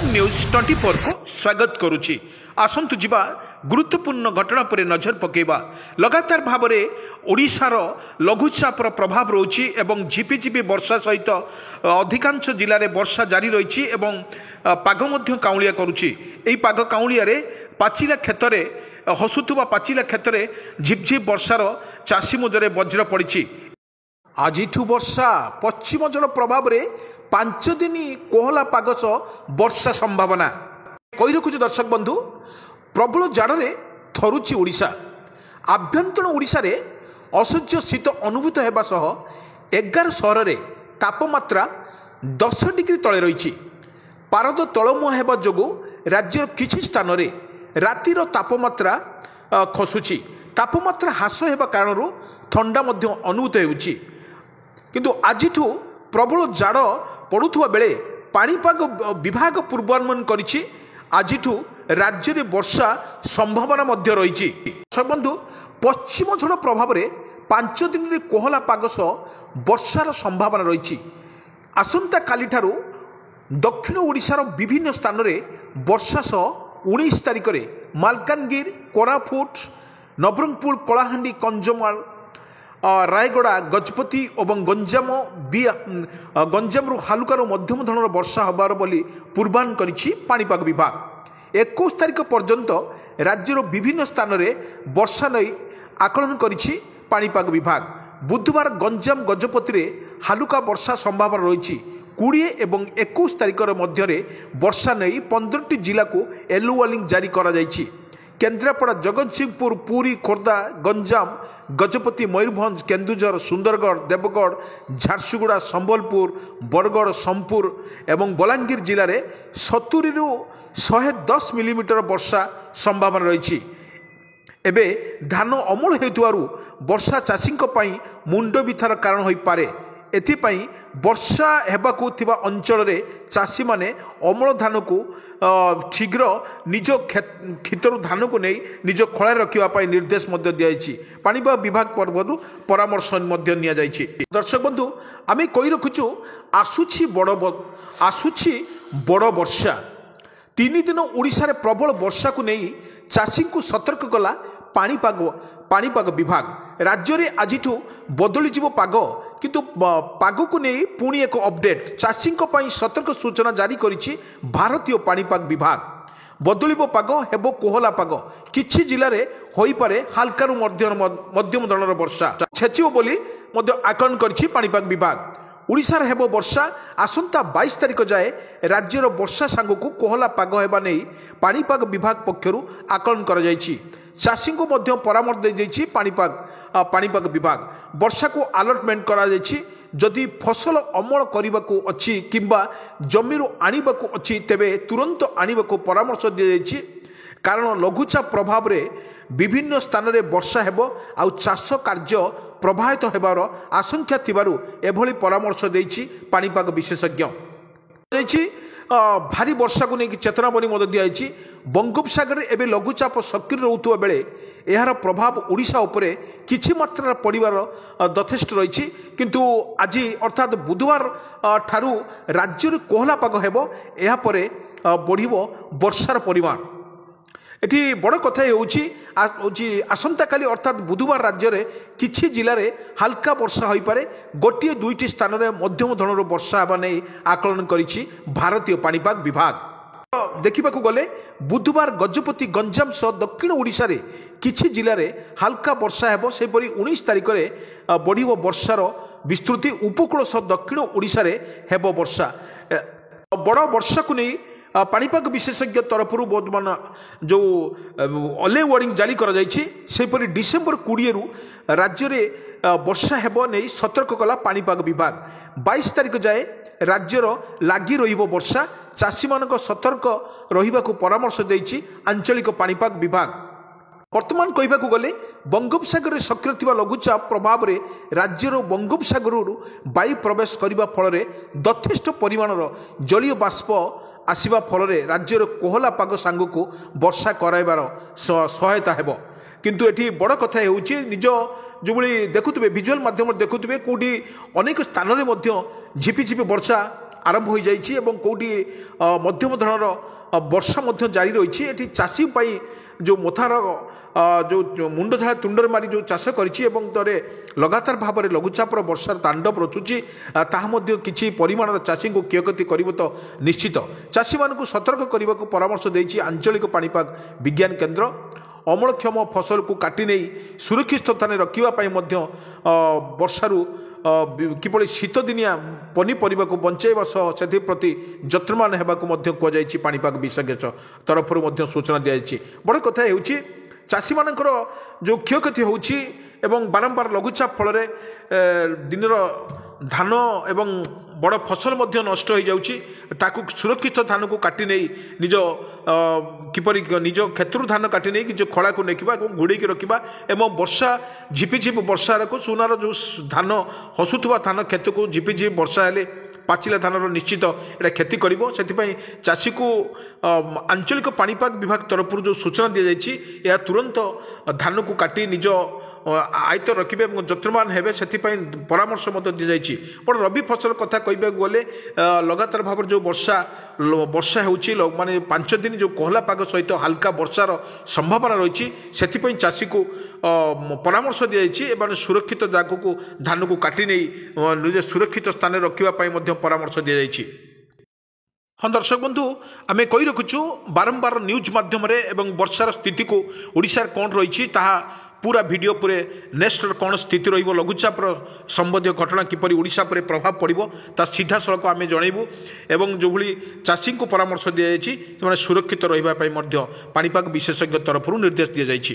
News 24 को स्वागत करुछि। आसंतु जिबा गुरुत्वपूर्ण घटना पर नजर पकेबा। लगातार भाव में ओडिशार लघुचापर प्रभाव रही एवं झिपिझिपि वर्षा सहित अधिकांश जिले में वर्षा जारी रही एवं पाग मध्य काउलिया करुछि। एही पाग काउलिया रे पाचिला क्षेत्र में हसुथुबा पाचिला क्षेत्र में झिपझिप वर्षार चाषी मुजरे वज्र पड़ी। आजिठू वर्षा पश्चिम जल प्रभाव में 5 दिन कोहला पाग सह वर्षा संभावना कही रखुଛି। दर्शक बंधु, प्रबल जाड़े थरुची ओडिशा। आभ्यंतरण ओडिशा रे असह्य शीत अनुभूत होगा सह 11 सहर में तापमात्रा 10 डिग्री तले रही। पारद तलमुआ होगा जोगु राज्यर किछि स्थान रे रातिर तापमात्रा खसुची। तापमात्रा ह्रास होगा कारण ठंडा मध्य अनुभूत होउछि। किंतु आजिठू प्रबल जाड़ पड़ुवा बेले पाणीपाग विभाग पूर्वानुमान करिछि। आजिठू राज्य में वर्षा संभावना मध्य रही। बंधु, पश्चिम झड़ प्रभाव में 5 दिन में कोहला पाग सह वर्षार संभावना रही। आसंता काली ठारू दक्षिण ओडिशार विभिन्न स्थान में वर्षा सह 19 तारिख में मालकानगिरी, कोरापुट, नवरंगपुर, कलाहांडी, कंजमाल, रायगड़ा, गजपति और गंजाम हालुकार मध्यम धरण वर्षा होबार बोली पूर्वानुमान करिछि पाणीपाग विभाग। 21 तारिख पर्यंत राज्यर विभिन्न स्थान में वर्षा नहीं आकलन करिछि पाणीपाग विभाग। बुधवार गंजाम गजपति रे हालुका वर्षा संभावना रही। 20 और 21 तारिख मध्य वर्षा नहीं 15टी जिला को येलो वार्निंग जारी करा जायछि। केन्द्रापड़ा, जगतसिंहपुर, पुरी, खोर्धा, गंजाम, गजपति, मयूरभंज, केन्दुझर, सुंदरगढ़, देवगढ़, झारसुगुड़ा, संबलपुर, बरगढ़, सोनपुर एवं बलांगीर जिले में 70 ରୁ 110 मिलीमीटर वर्षा संभावना रही। एबे धान अमल हेतुआरु वर्षा चाषी मुंड बिथार कारण हो पारे। एथिपाई वर्षा हेबाकु थिबा अंचल रे चाषी माने अमल धान को शीघ्र निज खेतर धान को नहीं निज खड़ा रखा निर्देश दिया। पाणीपाग विभाग पर्वरु परामर्श निया जायछि। दर्शक बंधु, आमे कही रखुछु आसुछि बड़ वर्षा। 3 दिन ओडिशा रे प्रबल वर्षा को नहीं चाषी को सतर्क कला पाणीपाग विभाग। राज्य में आजिठू बदली जीव पाग, किंतु पाग को नहीं पुणी एक अपडेट चाषी सतर्क सूचना जारी करिछि भारतीय पाणीपाग विभाग। बदलिब पाग हेबो कोहला पाग। किछि जिले में होई पारे हालकारु मध्यम धरणर वर्षा छेचियो बोली आकलन करिछि पाणीपाग विभाग। ओडिशार हेबो वर्षा। आसंता 22 तारिख जाए राज्यर वर्षा सांग को कोहला पाग हेबा नहीं पाणीपाग विभाग पक्षरु आकलन करा जायछि। चाषी को मध्य परामर्श दे देछि पाणीपाग विभाग। वर्षा को अलर्टमेंट करा जायछि। जदि फसल अमल करने अच्छी किंबा जमीर आनिबाकू अच्छी तेबे तुरंत आनिबाकू परामर्श दि जायछि। कारण लघुचाप प्रभाव में विभिन्न स्थान में वर्षा हेबो आउ चाष कार्य प्रभावित होबार आशंका थिबारु एभली परामर्श देछि पाणीपाग विशेषज्ञ। भारी वर्षा को लेकिन चेतनावनी दिखाई। बंगोपसागर एवं लघुचाप सक्रिय रोकुवा बेले यार प्रभाव ओडिशा उपरे किछि मात्रा पड़िबार यथेष्ट रही। किंतु आज अर्थात बुधवार ठारू राज्य में कोहला पाग हेबो। या परे बढ़िबो वर्षार परिमाण। एटी बड़ कथा होउछि आसंता काली अर्थात बुधवार राज्य में किछि जिले में हाल्का वर्षा हो पारे। 1-2टी स्थान में मध्यम धरणर वर्षा हेबा नै आकलन करिछि भारतीय पाणीपाग विभाग। देखा गले बुधवार गजपति, गंजाम सह दक्षिण ओडिशा रे किछि जिले में हाल्का वर्षा हेबो। सेपरि 19 तारिख में बढ़िबो वर्षार विस्तृति। उपकूल सह दक्षिण ओडिशा रे हेबो वर्षा। बड़ वर्षा को नहीं पाणीपाग विशेषज्ञ तरफ बर्तमान जो अले वार्निंग जारी करा जायछि। सेपरि डिसेम्बर 20 रु राज्य में वर्षा हेबो नहीं सतर्क कला पाणीपाग विभाग। 22 तारिख जाए राज्यर लागी रहिबो वर्षा। चाषी मानक सतर्क रहिबाकू परामर्श देछि आंचलिक पाणीपाग विभाग। वर्तमान कहबाकू गले बंगोपसागर में सक्रिय थिबा लघुचाप प्रभाव में राज्यर बंगोपसागर वायु प्रवेश करने फल यथेष्ट परिमाणर जलीय बाष्प आसवा फल राज्यर कोहला पाग सांग को वर्षा कराइबार सहायता हेबो। किंतु एठी बड़ कथा होउछि निज जो देखुवे विजुअल माध्यम देखुवे कौटी अनेक स्थान में झिपिझिपि वर्षा ଆରମ୍ଭ ହୋଇଯାଇଛି ଏବଂ କେଉଁଠି ମଧ୍ୟମ ଧରଣର ବର୍ଷା ମଧ୍ୟ ଜାରି ରହିଛି। ଏଠି ଚାଷୀ ପାଇଁ ଯେଉଁ ମଥାର ଯେଉଁ ମୁଣ୍ଡ ଝାଡ଼ା ତୁଣ୍ଡରେ ମାରି ଯେଉଁ ଚାଷ କରିଛି ଏବଂ ତରେ ଲଗାତାର ଭାବରେ ଲଘୁଚାପର ବର୍ଷାର ତାଣ୍ଡବ ରଚୁଛି, ତାହା ମଧ୍ୟ କିଛି ପରିମାଣର ଚାଷୀଙ୍କୁ କ୍ଷୟକ୍ଷତି କରିବ ତ ନିଶ୍ଚିତ। ଚାଷୀମାନଙ୍କୁ ସତର୍କ କରିବାକୁ ପରାମର୍ଶ ଦେଇଛି ଆଞ୍ଚଳିକ ପାଣିପାଗ ବିଜ୍ଞାନ କେନ୍ଦ୍ର। ଅମଳକ୍ଷମ ଫସଲକୁ କାଟି ନେଇ ସୁରକ୍ଷିତ ସ୍ଥାନରେ ରଖିବା ପାଇଁ ମଧ୍ୟ ବର୍ଷାରୁ କିଭଳି ଶୀତଦିନିଆ ପନିପରିବାକୁ ବଞ୍ଚାଇବା ସହ ସେଥିପ୍ରତି ଯତ୍ନବାନ ହେବାକୁ ମଧ୍ୟ କୁହାଯାଇଛି। ପାଣିପାଗ ବିଶେଷଜ୍ଞ ତରଫରୁ ମଧ୍ୟ ସୂଚନା ଦିଆଯାଇଛି। ବଡ଼ କଥା ହେଉଛି ଚାଷୀମାନଙ୍କର ଯେଉଁ କ୍ଷୟକ୍ଷତି ହେଉଛି ଏବଂ ବାରମ୍ବାର ଲଘୁଚାପ ଫଳରେ ଦିନର ଧାନ ଏବଂ ବଡ଼ ଫସଲ ମଧ୍ୟ ନଷ୍ଟ ହୋଇଯାଉଛି। ତାକୁ ସୁରକ୍ଷିତ ଧାନକୁ କାଟି ନେଇ କିପରି ନିଜ କ୍ଷେତ୍ରରୁ ଧାନ କାଟି ନେଇ ନିଜ ଖଳାକୁ ନେଇଥିବା ଏବଂ ଘୋଡ଼େଇକି ରଖିବା ଏବଂ ବର୍ଷା ଝିପିଝିପି ବର୍ଷାକୁ ସୁନାର ଯେଉଁ ଧାନ ହସୁଥିବା ଧାନ କ୍ଷେତକୁ ଝିପିଝିପି ବର୍ଷା ହେଲେ ପାଚିଲା ଧାନର ନିଶ୍ଚିତ ଏଇଟା କ୍ଷତି କରିବ। ସେଥିପାଇଁ ଚାଷୀକୁ ଆଞ୍ଚଳିକ ପାଣିପାଗ ବିଭାଗ ତରଫରୁ ଯେଉଁ ସୂଚନା ଦିଆଯାଇଛି, ଏହା ତୁରନ୍ତ ଧାନକୁ କାଟି ନିଜ ଆୟତ୍ତ ରଖିବେ ଏବଂ ଯତ୍ନବାନ ହେବେ, ସେଥିପାଇଁ ପରାମର୍ଶ ମଧ୍ୟ ଦିଆଯାଇଛି। ବଡ଼ ରବି ଫସଲ କଥା କହିବାକୁ ଗଲେ ଲଗାତାର ଭାବରେ ଯେଉଁ ବର୍ଷା ହେଉଛି, ମାନେ 5 ଦିନ ଯେଉଁ କୋହଲା ପାଗ ସହିତ ହାଲକା ବର୍ଷାର ସମ୍ଭାବନା ରହିଛି, ସେଥିପାଇଁ ଚାଷୀକୁ ପରାମର୍ଶ ଦିଆଯାଇଛି ଏବଂ ସୁରକ୍ଷିତ ଜାଗାକୁ ଧାନକୁ କାଟି ନେଇ ନିଜ ସୁରକ୍ଷିତ ସ୍ଥାନରେ ରଖିବା ପାଇଁ ମଧ୍ୟ ପରାମର୍ଶ ଦିଆଯାଇଛି। ହଁ ଦର୍ଶକ ବନ୍ଧୁ, ଆମେ କହି ରଖୁଛୁ ବାରମ୍ବାର ନ୍ୟୁଜ୍ ମାଧ୍ୟମରେ ଏବଂ ବର୍ଷାର ସ୍ଥିତିକୁ ଓଡ଼ିଶାରେ କ'ଣ ରହିଛି ତାହା पूरा भिडियो पूरे नेक्स्ट कौन स्थिति रही लघुचाप संबंधी घटना किपरि ओडिशा पर प्रभाव पड़ो ता सीधा सड़क आम जनइबू एवं जो भली चाषी को परामर्श दि जाएगी सुरक्षित रहिबा पई मध्य पाणीपाग विशेषज्ञ तरफ निर्देश दि जाएगी।